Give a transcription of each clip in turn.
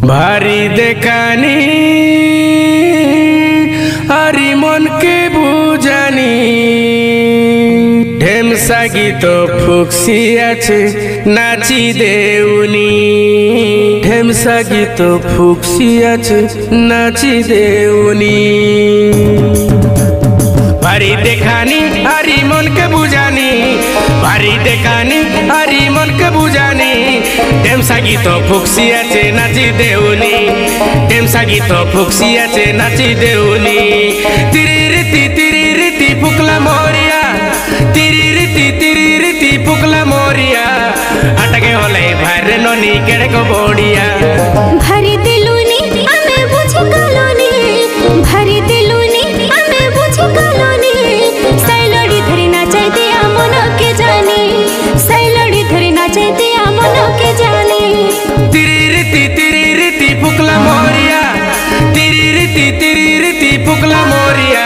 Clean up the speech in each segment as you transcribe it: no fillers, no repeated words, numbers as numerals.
भारी देखानी हरी मन के बुझानी ढेमसा गीत फुक्सी आछे नाची देउनी ढेमसा गीत फुक्सी आछे नाची देउनी भारी देखानी हरी मन के बुझानी भारी देखानी हरी मन के बुझानी ढेमसा गीत फुक्सी आछे नाची देउनी ढेमसा गीत फुक्सी आछे नाची देउनी तिरी रीति फुकला मोरिया तिरी रीति फुकला मोरिया अटके होले भारे ननी केड़े को बोडिया भारी दिलुनी आमे बुझी कलोनी भारी दिलुनी आमे बुझी कलोनी साइलड़ी धरी नाचाई दिया मन के जानी साइलड़ी धरी नाचाई दिया मन के जानी तिरी रीति फुकला मोरिया तिरी रीति फुकला मोरिया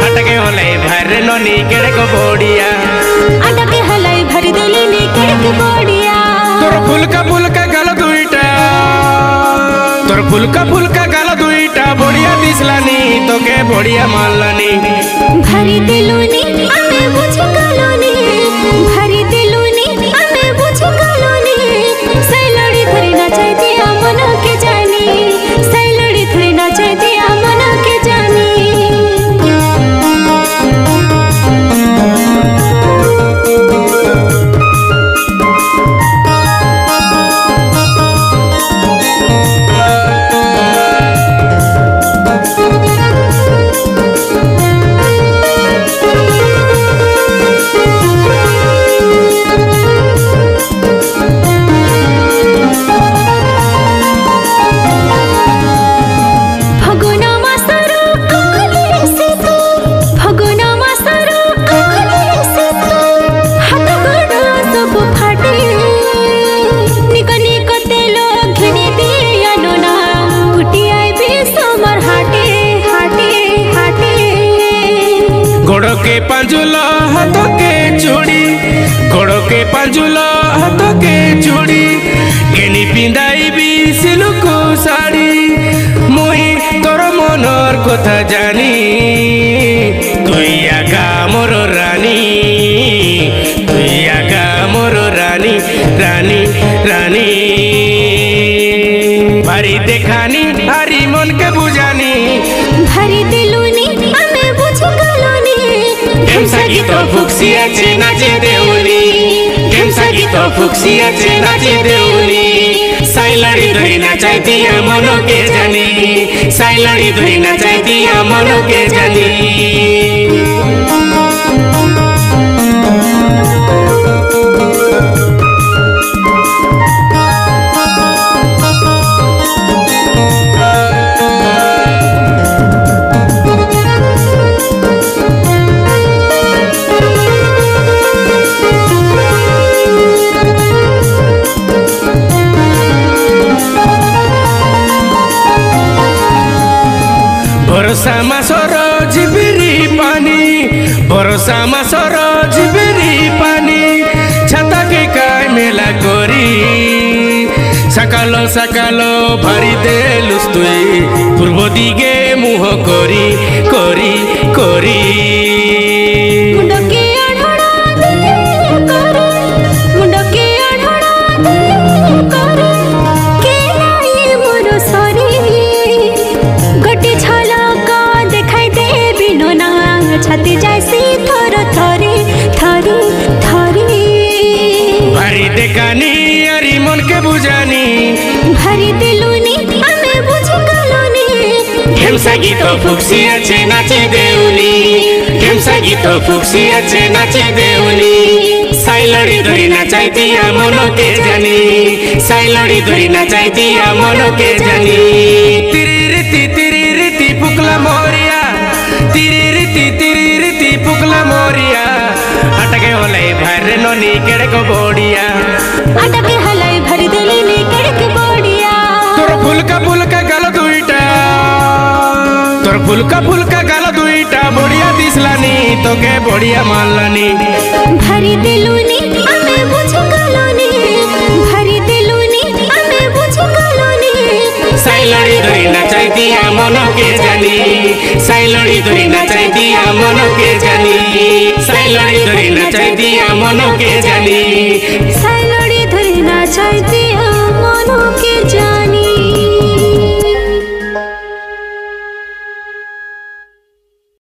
अटके होले भारे ननी केड़े को बोडिया अटके होले भारी दिलुनी केड़े को बोडिया तोर फुलका गाल दुईटा तोर फुलका गाल दुईटा बढ़िया दिसलानी तोके बढ़िया मानलानी भारी दिलुनी आमे बुझी कलोनी भारी दिलुनी आमे बुझी कलोनी साइलड़ी धरी नाचाई दिया मन के जानी साइलड़ी धरी नाचाई दिया मन के जानी गोड़ो के पांजुला हाथों के चूड़ी गोड़ो के पांजुला हाथों के चूड़ी केनी पिंदाई भी सिलुको साड़ी मुई तोर मनर कथा जानी तुई आगा मोर रानी तुई आगा मोर रानी रानी रानी भारी देखानी हरी मन के बुझानी भारी दिलुनी आमे बुझी कलोनी ढेमसा गीत फुक्सी आछे नाचे देउनी ढेमसा गीत फुक्सी आछे नाचे देउनी साइलड़ी धरी नाचाई दिया मन के जानी साइलड़ी धरी नाचाई दिया मन के जानी भरोसा मासर जिबिरी पानी भरोसा मासर जिबिरी पानी छाता के काय मेला करी सकालो सकालो भारी देलुस तुई पूर्व दिगे मुह करी करी करी मुंडके अढ़ड़ा दे करे मुंडके अढ़ड़ा दे करे के लाई मोर सरी गटी झलका देखाई दे बिनो ना छाती जैसी थर थरी थरी थरी भारी देखानी हरी मन के बुझानी भारी दिलुनी आमे बुझी कलोनी ढेमसा गीत फुक्सी आछे नाचे देउनी ढेमसा गीत फुक्सी आछे नाचे देउनी साइलड़ी धरी नाचाई दिया मन के जानी साइलड़ी धरी नाचाई दिया मन के जानी तिरी रीति फुकला मोरिया तिरी रीति फुकला मोरिया अटके होले भारे ननी केड़े को बोडिया अटके होले भारी दिलुनी केड़े को बोडिया तोर फुलका गाल दुईटा तोर फुलका गाल दुईटा बढ़िया दिसलानी तोके बढ़िया मानलानी भारी दिलुनी आमे बुझी कलोनी भारी दिलुनी आमे बुझी कलोनी দিয়া মনকে জানি সাইলড়ি ধরি নাচাই দিয়া মনকে জানি সাইলড়ি ধরি নাচাই দিয়া মনকে জানি সাইলড়ি ধরি নাচাই দিয়া মনকে জানি।